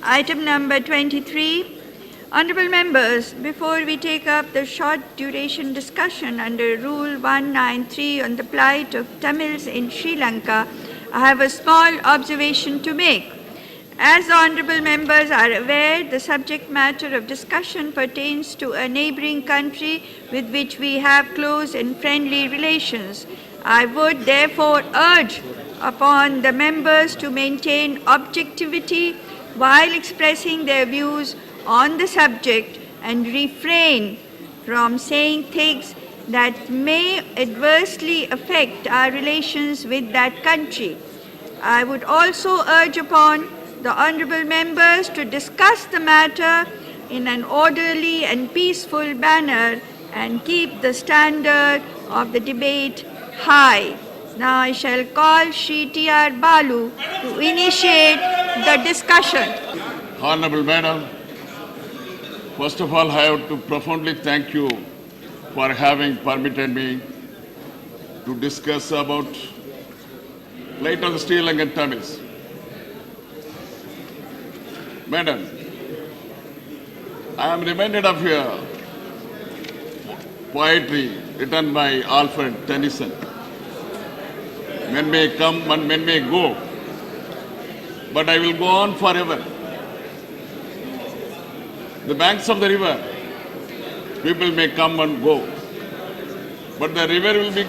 Item number 23. Honourable members, before we take up the short duration discussion under Rule 193 on the plight of Tamils in Sri Lanka, I have a small observation to make. As the honourable members are aware, the subject matter of discussion pertains to a neighbouring country with which we have close and friendly relations. I would therefore urge upon the members to maintain objectivity while expressing their views on the subject and refrain from saying things that may adversely affect our relations with that country. I would also urge upon the honourable members to discuss the matter in an orderly and peaceful manner and keep the standard of the debate high. Now I shall call Shri T.R. Balu to initiate the discussion. Honourable Madam, first of all, I have to profoundly thank you for having permitted me to discuss about plight of the Sri Lankan Tamils. Madam, I am reminded of your poetry written by Alfred Tennyson. Men may come and men may go, but I will go on forever. The banks of the river, people may come and go, but the river will be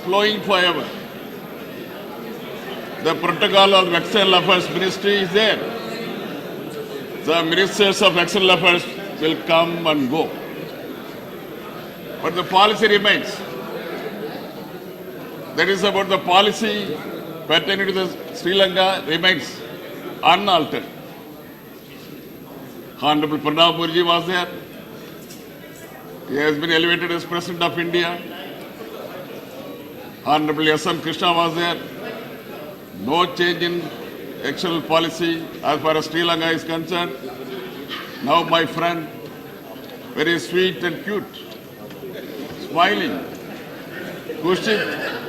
flowing forever. The protocol of External Affairs Ministry is there. The ministers of External Affairs will come and go, but the policy remains. That is about the policy pertaining to the Sri Lanka remains unaltered. Honorable Pranab Mukherjee was there. He has been elevated as President of India. Honorable S.M. Krishna was there. No change in external policy as far as Sri Lanka is concerned. Now my friend, very sweet and cute, smiling, Kushik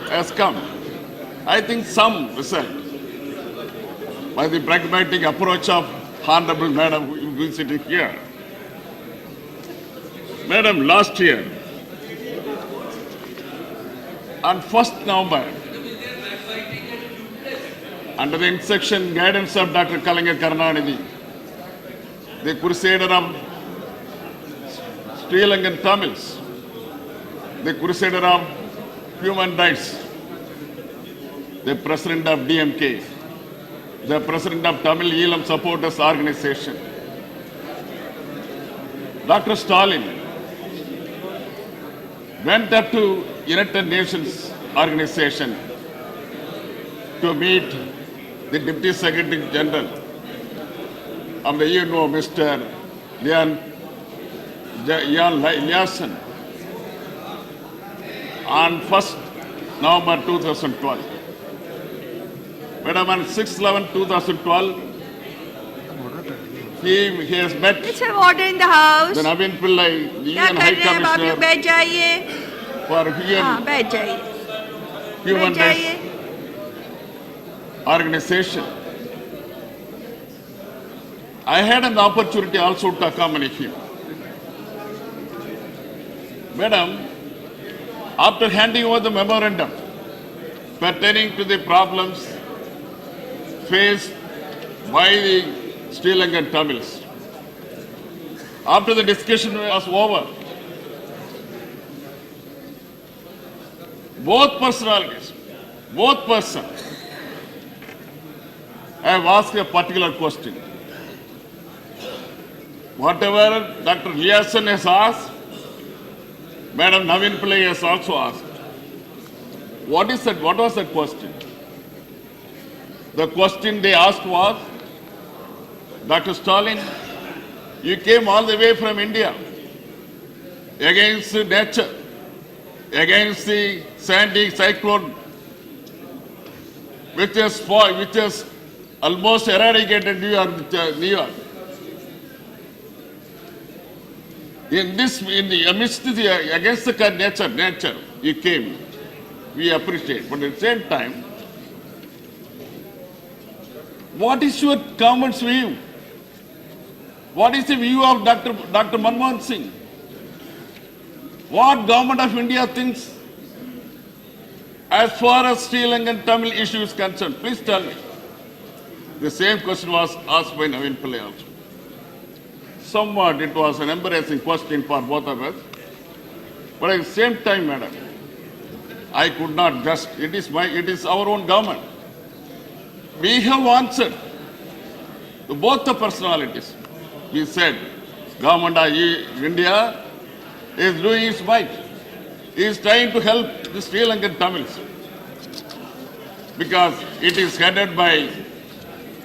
has come. I think some result by the pragmatic approach of Honorable Madam who is sitting here. Madam, last year, on 1st November, under the instruction guidance of Dr. Lankan Karunanidhi, the crusader of Sri Lankan Tamils, the crusader of human rights, the president of DMK, the president of Tamil Eelam Supporters Organization, Dr. Stalin went up to United Nations Organization to meet the Deputy Secretary General of the UNO, Mr. Jan Eliasson, on 1st November 2012. Madam, on 6/11/2012, he has met Let's have order in the house. the Navin Pillai, the UN High Commissioner for Human Rights Organization. I had an opportunity also to accompany him. Madam, after handing over the memorandum pertaining to the problems faced by the Sri Lankan Tamils, after the discussion was over, both persons have asked a particular question. Whatever Dr. Eliasson has asked, Madam Navin Pillai has also asked. What is that? What was that question? The question they asked was, Dr. Stalin, you came all the way from India against nature, against the Sandy cyclone, which has almost eradicated New York. Against the nature, you came. We appreciate. But at the same time, what is your government's view What is the view of Dr. Manmohan Singh? What government of India thinks as far as Sri Lankan Tamil issue is concerned? Please tell me. The same question was asked by Navin Pillai also. Somewhat it was an embarrassing question for both of us. But at the same time, madam, I could not just, it is our own government. We have answered to both the personalities. We said, government of India is doing its might. Is trying to help the Sri Lankan Tamils because it is headed by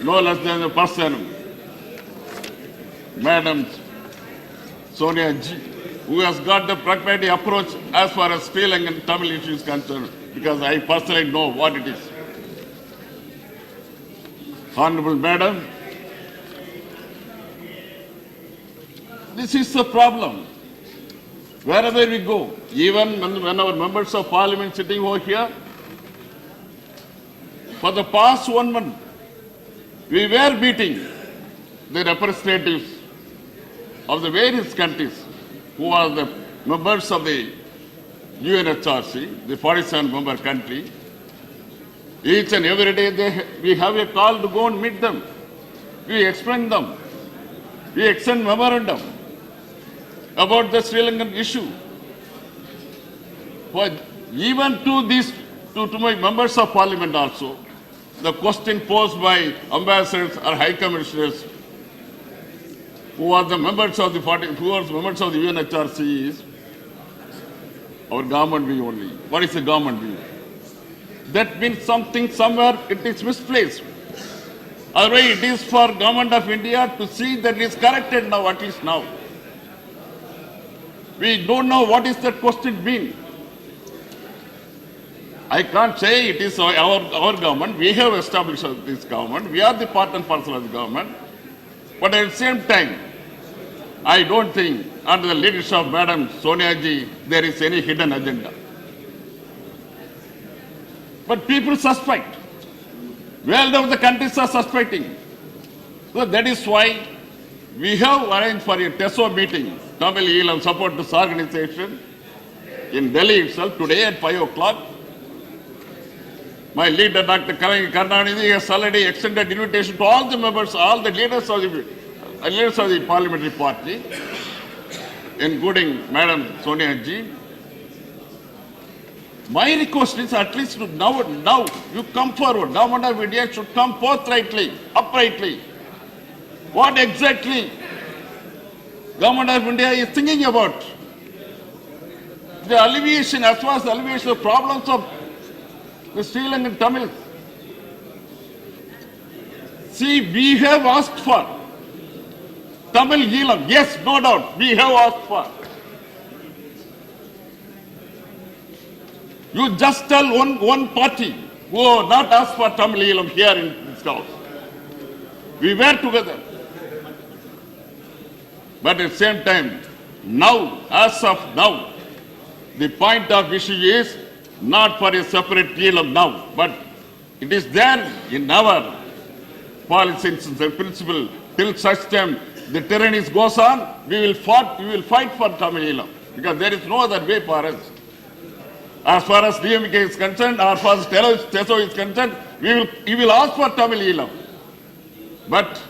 no less than the person, Madam Sonia Ji, who has got the pragmatic approach as far as Sri Lankan Tamil issue is concerned, because I personally know what it is. Honorable Madam, this is the problem. Wherever we go, even when our members of parliament sitting over here, for the past 1 month, we were meeting the representatives of the various countries who are the members of the UNHRC, the 47-member country. Each and every day we have a call to go and meet them. We explain them. We extend memorandum about the Sri Lankan issue. But even to my members of parliament also, the question posed by ambassadors or high commissioners who are the members of the UNHRC is our government view only. What is the government view? That means something somewhere it is misplaced. Otherwise, it is for government of India to see that it is corrected now, at least now. We don't know what is that question mean. I can't say it is our government. We have established this government. We are the part and parcel of the government. But at the same time, I don't think under the leadership of Madam Sonia Ji, there is any hidden agenda. But people suspect. Well, of the countries are suspecting. So that is why we have arranged for a TESO meeting, Tamil Eelam Support This Organization, in Delhi itself today at 5 o'clock. My leader, Dr. Karnanidhi, has already extended invitation to all the members, all the leaders of the parliamentary party, including Madam Sonia Ji. My request is at least now you come forward. Government of India should come forthrightly, uprightly. What exactly Government of India is thinking about? The alleviation, as far as the alleviation of problems of the Sri Lankan Tamils. See, we have asked for Tamil Eelam. Yes, no doubt, we have asked for. You just tell one party who have not asked for Tamil Eelam here in this house. We were together. But at the same time, now, as of now, the point of issue is not for a separate Eelam now, but it is there in our policy and principle. Till such time the tyranny goes on, we will fight for Tamil Eelam, because there is no other way for us. As far as DMK is concerned, as far as TESO is concerned, we will ask for Tamil Eelam. But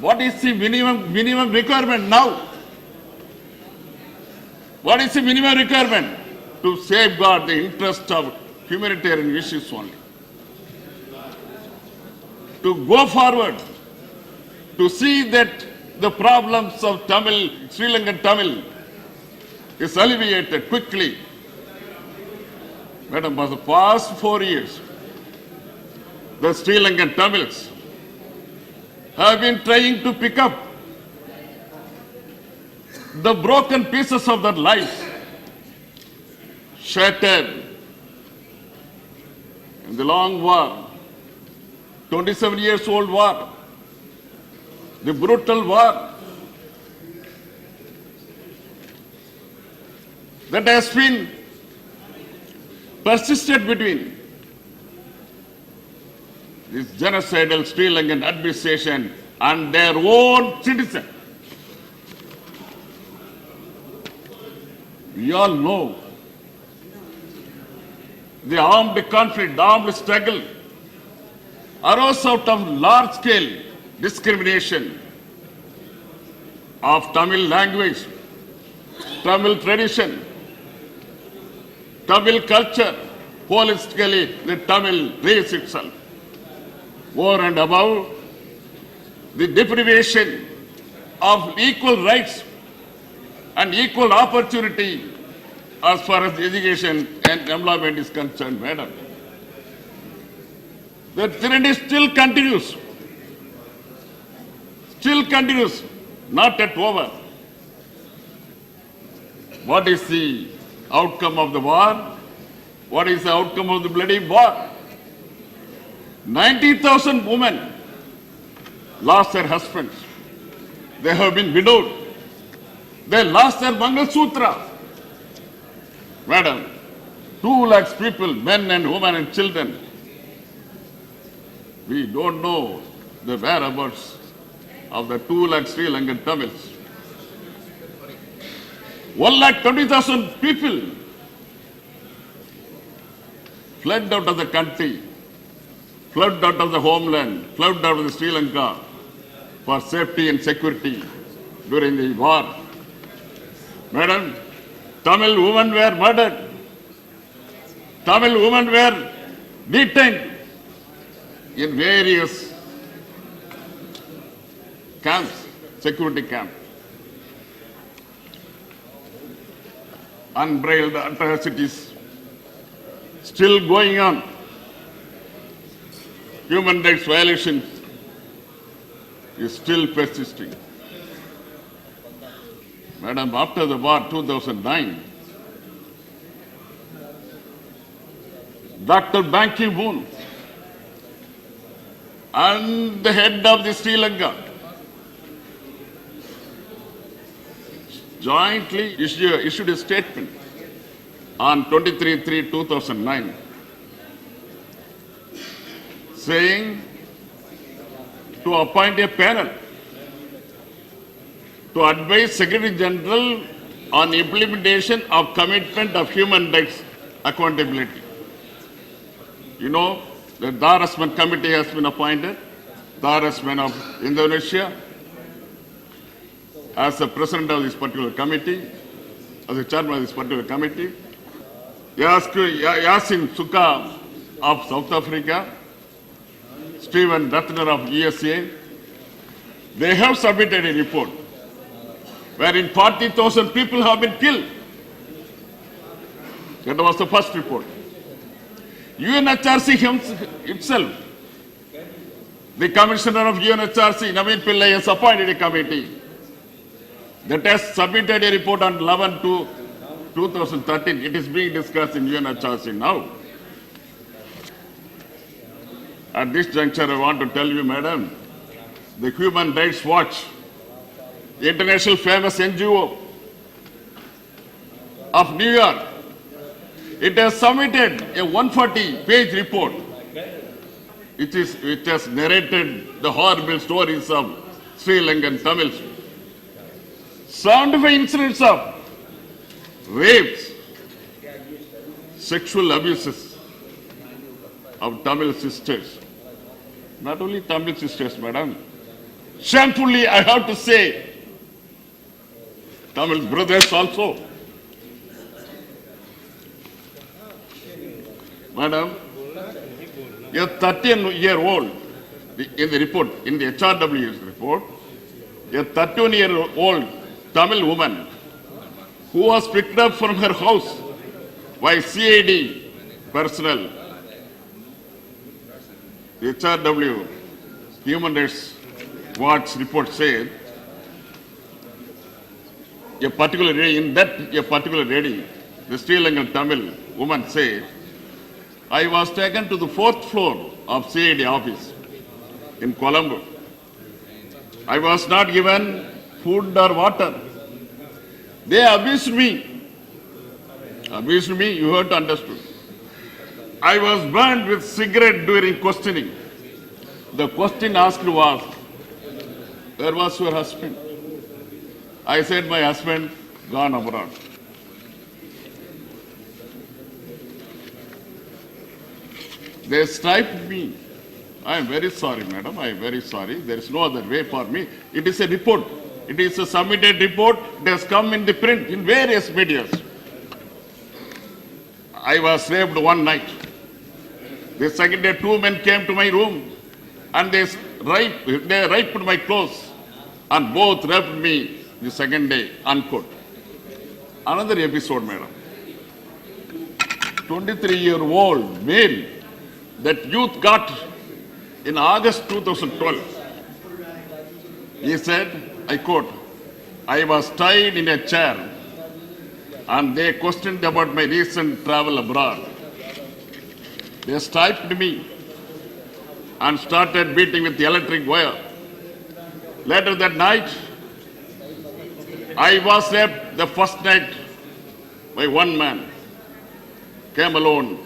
what is the minimum requirement now? What is the minimum requirement? To safeguard the interest of humanitarian issues only. To go forward, to see that the problems of Sri Lankan Tamil is alleviated quickly. Madam, for the past 4 years, the Sri Lankan Tamils have been trying to pick up the broken pieces of their lives, shattered in the long war, 27 years old war, the brutal war that has been persisted between this genocidal Sri Lankan administration and their own citizen. We all know the armed conflict, the armed struggle arose out of large-scale discrimination of Tamil language, Tamil tradition, Tamil culture, holistically the Tamil race itself. Over and above, the deprivation of equal rights and equal opportunity as far as education and employment is concerned, madam. The tyranny still continues, not yet over. What is the outcome of the war? What is the outcome of the bloody war? 90,000 women lost their husbands. They have been widowed. They lost their Mangal Sutra. Madam, 2 lakhs people, men and women and children. We don't know the whereabouts of the 2 lakh Sri Lankan Tamils. 1,20,000 people fled out of the country, fled out of the homeland, fled out of the Sri Lanka for safety and security during the war. Madam, Tamil women were murdered. Tamil women were detained in various camps, security camps. Unbridled atrocities still going on. Human rights violations is still persisting. Madam, after the war 2009, Dr. Ban Ki-moon and the head of the Sri Lanka jointly issued a statement on 23/3/2009 saying to appoint a panel to advise Secretary General on implementation of commitment of human rights accountability. You know, the Darasman Committee has been appointed, Darasman of Indonesia, as the president of this particular committee, as the chairman of this particular committee. Yasin Sukha of South Africa, Stephen Ratner of ESA, they have submitted a report wherein 40,000 people have been killed. That was the first report. UNHRC itself, the commissioner of UNHRC, Naveen Pillai, has appointed a committee that has submitted a report on 11/2/2013. It is being discussed in UNHRC now. At this juncture, I want to tell you, madam, the Human Rights Watch, the international famous NGO of New York, it has submitted a 140-page report which has narrated the horrible stories of Sri Lankan Tamils. 75 incidents of rapes, sexual abuses of Tamil sisters. Not only Tamil sisters, madam. Shamefully, I have to say, Tamil brothers also. Madam, a 13-year-old, in the report, in the HRW's report, a 13-year-old Tamil woman who was picked up from her house by CID personnel. The HRW Human Rights Watch report said a particular reading, the Sri Lankan Tamil woman said, I was taken to the 4th floor of CID office in Colombo. I was not given food or water. They abused me. You have to understand. I was burned with cigarette during questioning. The question asked was, Where was your husband? I said, my husband gone abroad. They striped me. I am very sorry, madam. I am very sorry. There is no other way for me. It is a report. It is a submitted report. It has come in the print in various media. I was raped one night. The second day, two men came to my room and they raped my clothes and both raped me the second day, unquote. Another episode, madam. 23-year-old male that youth got in August 2012. He said, I quote, I was tied in a chair and they questioned about my recent travel abroad. They striped me and started beating with the electric wire. Later that night, I was raped the first night by one man, came alone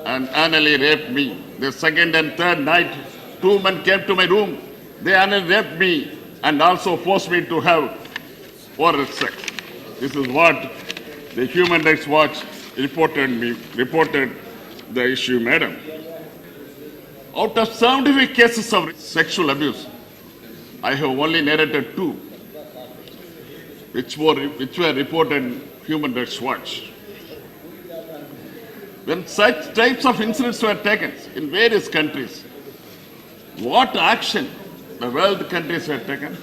and anally raped me. The second and third night, two men came to my room. They anally raped me and also forced me to have oral sex. This is what the Human Rights Watch reported the issue, madam. Out of 75 cases of sexual abuse, I have only narrated 2, which were reported in Human Rights Watch. When such types of incidents were taken in various countries, what action the world countries have taken?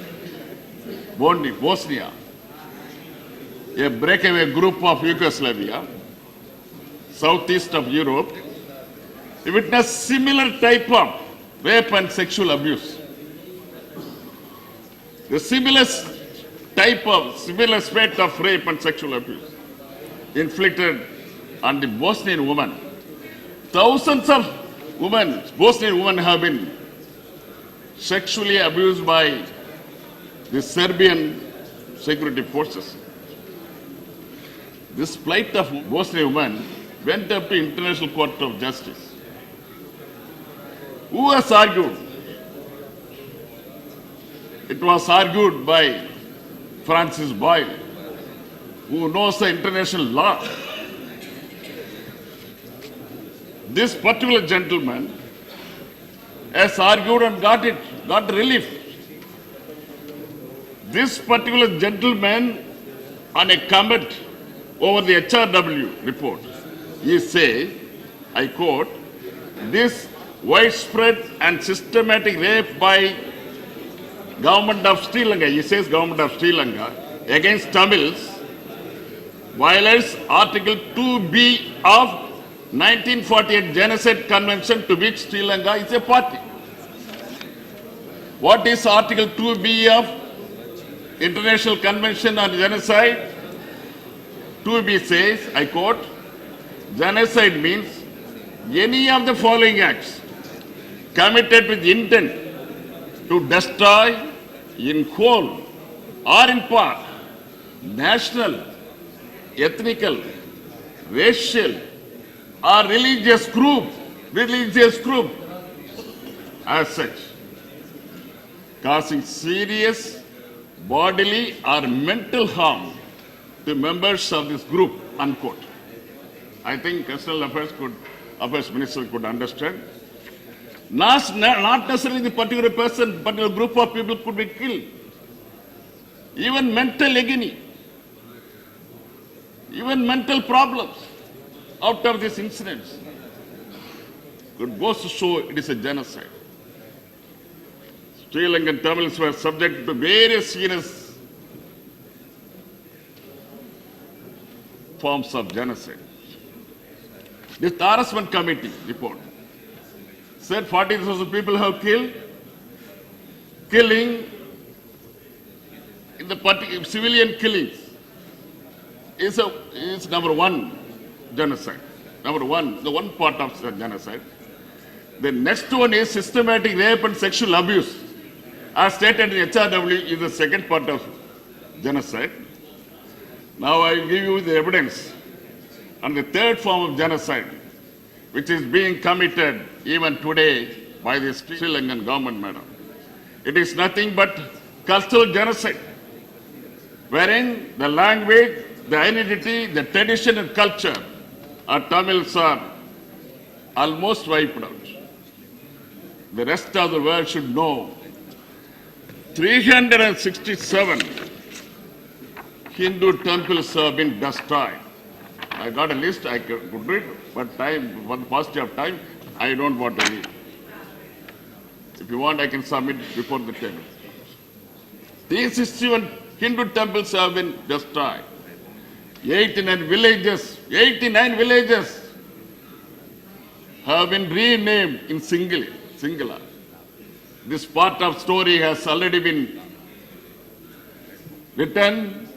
Bosnia, a breakaway group of Yugoslavia, southeast of Europe, witnessed similar type of rape and sexual abuse. The similar spate of rape and sexual abuse inflicted on the Bosnian woman. Thousands of Bosnian women have been sexually abused by the Serbian security forces. This plight of Bosnian women went up to International Court of Justice. Who has argued? It was argued by Francis Boyle, who knows the international law. This particular gentleman has argued and got relief. This particular gentleman, on a comment over the HRW report, he says, I quote, this widespread and systematic rape by government of Sri Lanka, he says government of Sri Lanka, against Tamils violates Article 2B of 1948 Genocide Convention to which Sri Lanka is a party. What is Article 2B of International Convention on Genocide? 2B says, I quote, genocide means any of the following acts committed with intent to destroy in whole or in part national, ethnical, racial or religious group as such, causing serious bodily or mental harm to members of this group, unquote. I think External Affairs Minister could understand. Not necessarily the particular person, particular group of people could be killed. Even mental agony, even mental problems out of these incidents. It goes to show it is a genocide. Sri Lankan Tamils were subject to various serious forms of genocide. This harassment committee report said 40,000 people have killed. Killing in the civilian killings is number one genocide. Number one, the one part of the genocide. The next one is systematic rape and sexual abuse. As stated in HRW is the second part of genocide. Now I will give you the evidence on the third form of genocide, which is being committed even today by the Sri Lankan government, madam. It is nothing but cultural genocide, wherein the language, the identity, the tradition and culture of Tamils are almost wiped out. The rest of the world should know 367 Hindu temples have been destroyed. I got a list, I could read, but time, for the paucity of time, I don't want to read. If you want, I can submit before the table. These 61 Hindu temples have been destroyed. 89 villages have been renamed in singular. This part of story has already been written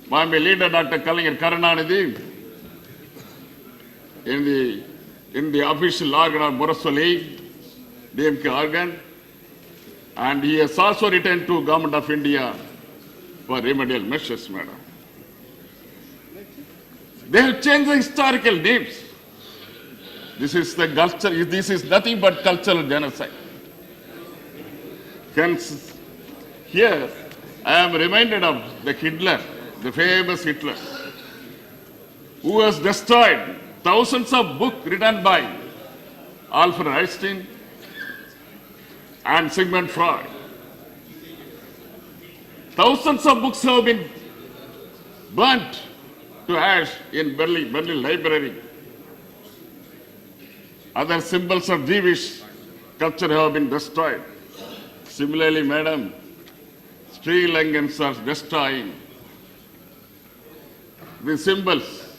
by my leader, Dr. Kalingar Karunanidhi, in the official organ of Muraswali, DMK organ, and he has also written to Government of India for remedial measures, madam. They have changed the historical names. This is the culture. This is nothing but cultural genocide. Hence, here I am reminded of the Hitler, the famous Hitler, who has destroyed thousands of books written by Alfred Einstein and Sigmund Freud. Thousands of books have been burnt to ash in Berlin Library. Other symbols of Jewish culture have been destroyed. Similarly, madam, Sri Lankans are destroying the symbols,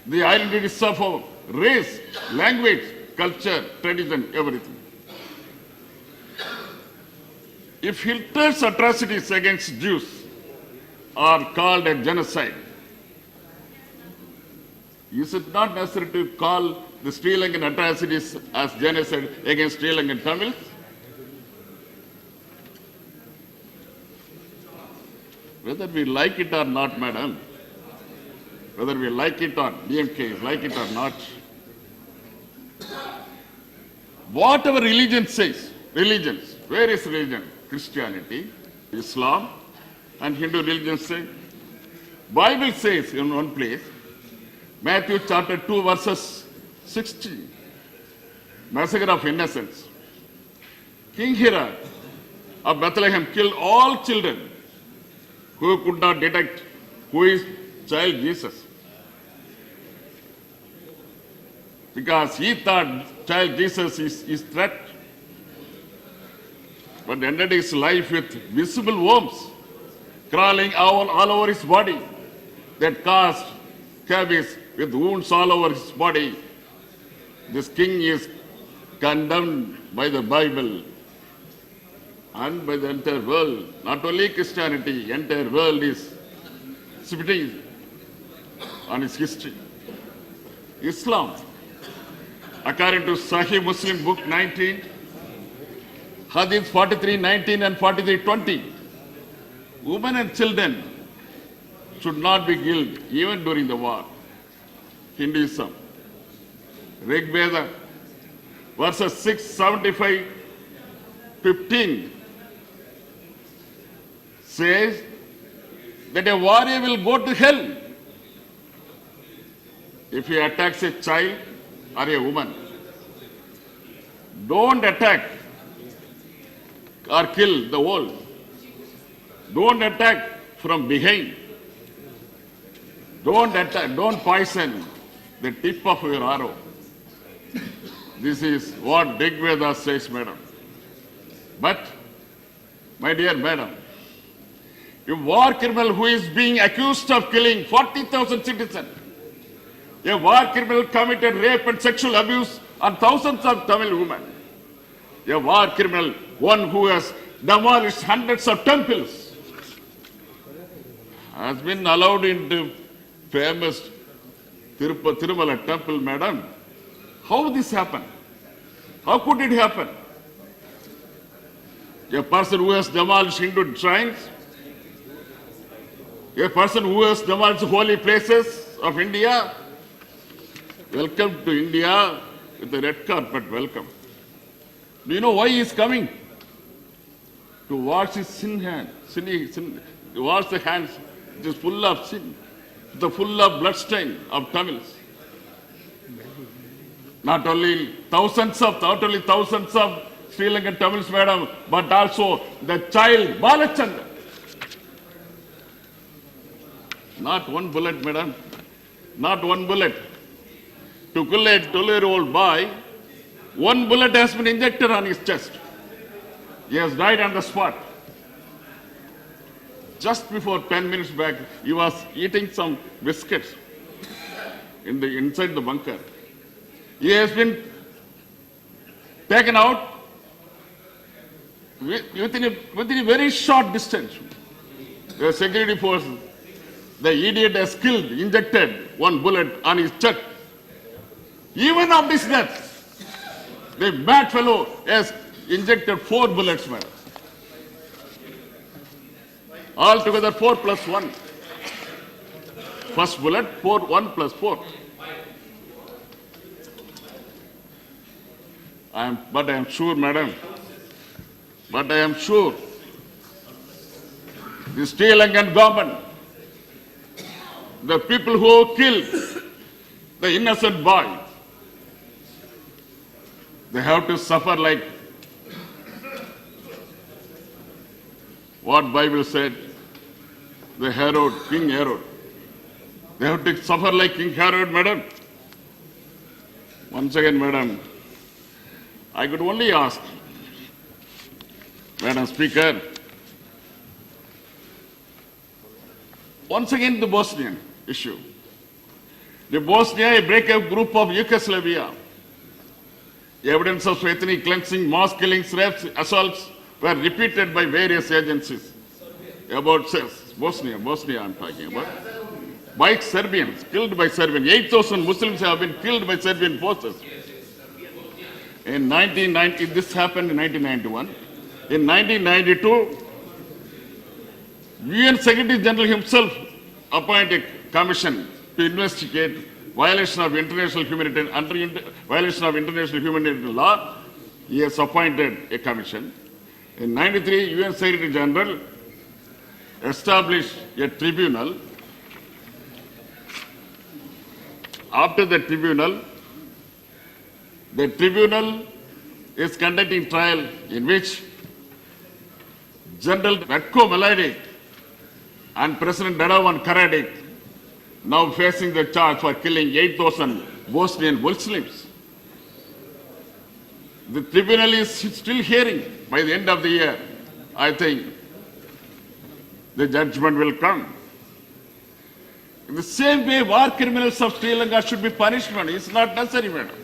the identities of our race, language, culture, tradition, everything. If Hitler's atrocities against Jews are called a genocide, is it not necessary to call the Sri Lankan atrocities as genocide against Sri Lankan Tamils? Whether we like it or not, madam, whether we like it or DMK like it or not, whatever religion says, religions, various religions, Christianity, Islam, and Hindu religion say, Bible says in one place, Matthew chapter 2 verses 16, massacre of innocents. King Herod of Bethlehem killed all children who could not detect who is child Jesus, because he thought child Jesus is threat, but ended his life with visible worms crawling all over his body that caused cavities with wounds all over his body. This king is condemned by the Bible and by the entire world. Not only Christianity, entire world is spitting on his history. Islam, according to Sahih Muslim book 19, Hadith 43:19 and 43:20, women and children should not be killed even during the war. Hinduism, Rig Veda, verses 6, 75, 15 says that a warrior will go to hell if he attacks a child or a woman. Don't attack or kill the old. Don't attack from behind. Don't poison the tip of your arrow. This is what Rig Veda says, madam. But, my dear madam, a war criminal who is being accused of killing 40,000 citizens, a war criminal committed rape and sexual abuse on thousands of Tamil women, a war criminal, one who has demolished hundreds of temples, has been allowed into famous Tirumala temple, madam. How this happened? How could it happen? A person who has demolished Hindu shrines, a person who has demolished holy places of India, welcome to India with a red carpet welcome. Do you know why he is coming to wash his wash the hands, it is full of sin, the full of bloodstain of Tamils. Not only thousands of Sri Lankan Tamils, madam, but also the child Balachandra. Not one bullet, madam. Not one bullet. To kill a 12-year-old boy, one bullet has been injected on his chest. He has died on the spot. Just before 10 minutes back, he was eating some biscuits inside the bunker. He has been taken out within a very short distance. The security force, the idiot has injected one bullet on his chest. Even of this death, the bad fellow has injected 4 bullets, madam. Altogether 4 plus 1. First bullet, 1 plus 4. But I am sure, madam, the Sri Lankan government, the people who killed the innocent boy, they have to suffer like what Bible said, the Herod, King Herod. They have to suffer like King Herod, madam. Once again, madam, I could only ask, Madam Speaker, once again the Bosnian issue. The Bosnia, a breakup group of Yugoslavia. Evidence of ethnic cleansing, mass killings, rapes, assaults were repeated by various agencies. About Bosnia I'm talking about. By Serbians, killed by Serbians. 8,000 Muslims have been killed by Serbian forces. In 1990, this happened in 1991. In 1992, UN Secretary General himself appointed a commission to investigate violation of international humanitarian law. He has appointed a commission. In 1993, UN Secretary General established a tribunal. After the tribunal is conducting trial in which General Ratko Mladic and President Radovan Karadzic now facing the charge for killing 8,000 Bosnian Muslims. The tribunal is still hearing. By the end of the year, I think the judgment will come. In the same way, war criminals of Sri Lanka should be punished, madam. It's not necessary, madam.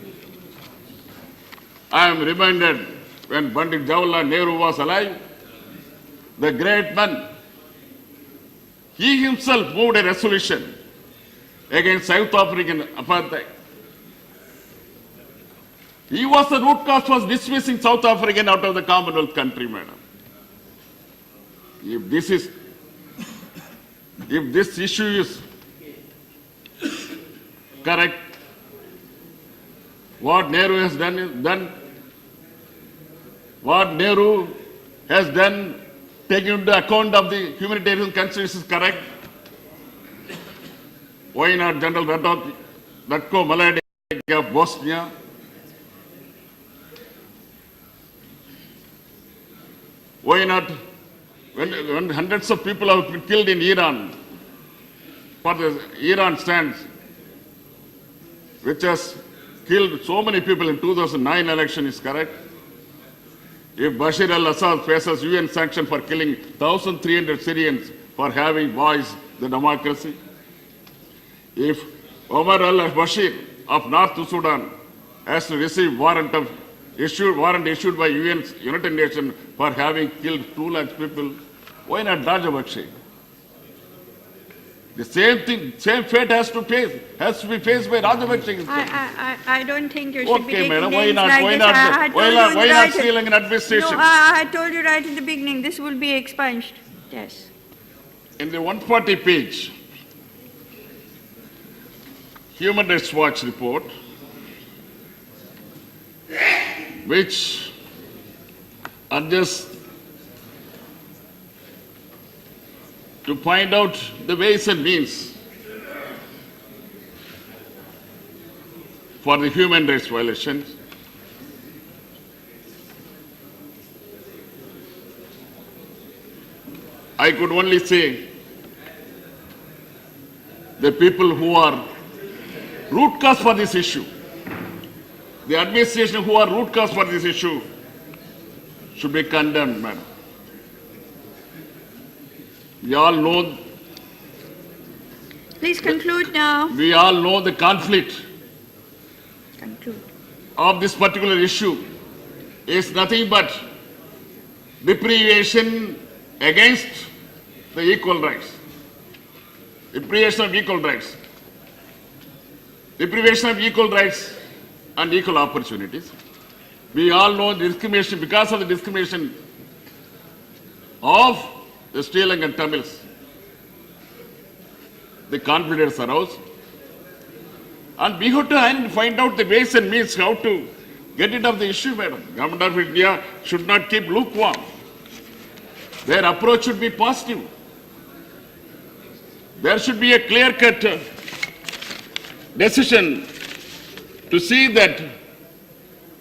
I am reminded when Pandit Jawaharlal Nehru was alive, the great man, he himself moved a resolution against South African apartheid. He was the root cause was dismissing South African out of the Commonwealth country, madam. If this issue is correct, what Nehru has done, taking into account of the humanitarian concerns is correct. Why not General Ratko Mladic of Bosnia? Why not, when hundreds of people have been killed in Iran, for the Iran stands, which has killed so many people in 2009 election is correct? If Bashar al-Assad faces UN sanction for killing 1,300 Syrians for having voiced the democracy, if Omar al-Bashir of North Sudan has to receive warrant issued by United Nations for having killed 2 lakh people, why not Rajapaksa? The same fate has to be faced by Rajapaksa. I don't think you should be taking madam, names like this. Why not Sri Lankan administration? No, I told you right in the beginning, this will be expunged. Yes. In the 140 page Human Rights Watch report, which urges to find out the ways and means for the human rights violations. I could only say the people who are root cause for this issue, the administration who are root cause for this issue should be condemned, madam. We all know, Please conclude now. we all know the conflict Conclude. of this particular issue is nothing but deprivation against the equal rights. Deprivation of equal rights. Deprivation of equal rights and equal opportunities. We all know discrimination, because of the discrimination of the Sri Lankan Tamils, the confidence arose. And we have to find out the ways and means how to get rid of the issue, madam. Government of India should not keep lukewarm. Their approach should be positive. There should be a clear-cut decision to see that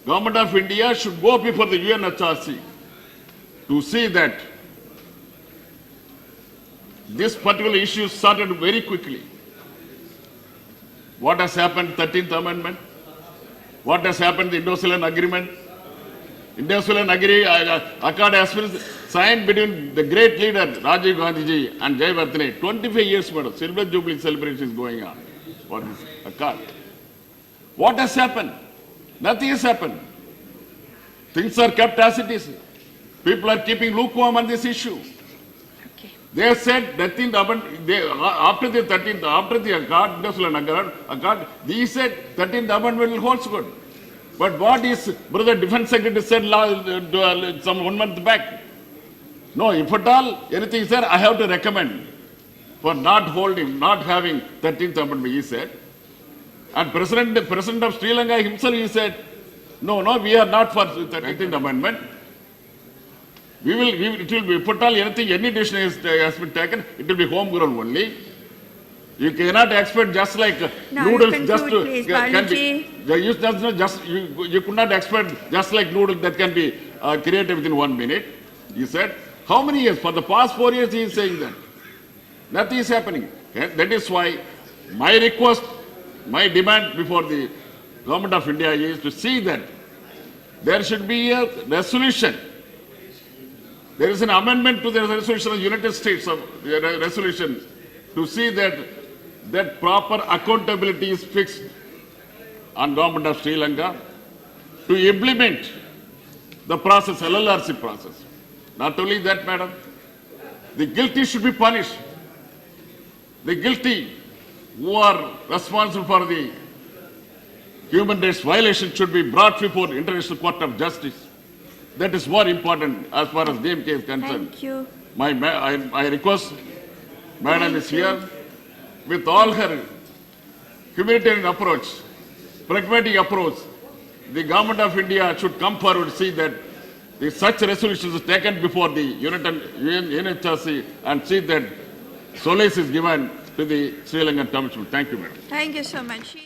Government of India should go before the UNHRC to see that this particular issue started very quickly. What has happened, 13th Amendment? What has happened, the Indo-Silan Agreement? Indo-Silan Accord has been signed between the great leader Rajiv Gandhi and Jayavardhane. 25 years, madam. Silver Jubilee celebration is going on for this accord. What has happened? Nothing has happened. Things are kept as it is. People are keeping lukewarm on this issue. Okay. They have said 13th amendment, after the 13th, after the accord, Indo-Silan accord, they said 13th amendment will hold good. But what is Brother Defense Secretary said some 1 month back? No, if at all anything is there, I have to recommend for not holding, not having 13th amendment, he said. And President of Sri Lanka himself, he said, no, we are not for 13th amendment. It will be, if at all anything, any decision has been taken, it will be homegrown only. You cannot expect just like Now noodles you just to please, can be. You could not expect just like noodles that can be created within 1 minute. He said, how many years? For the past 4 years he is saying that. Nothing is happening. That is why my request, my demand before the Government of India is to see that there should be a resolution. There is an amendment to the resolution of the United States of resolution to see that proper accountability is fixed on Government of Sri Lanka to implement the process, LLRC process. Not only that, madam, the guilty should be punished. The guilty who are responsible for the human rights violation should be brought before International Court of Justice. That is more important as far as DMK is concerned. Thank you. I request, Madam is here, with all her humanitarian approach, pragmatic approach, the Government of India should come forward to see that such resolutions are taken before the UNHRC and see that solace is given to the Sri Lankan Tamil. Thank you, madam. Thank you so much.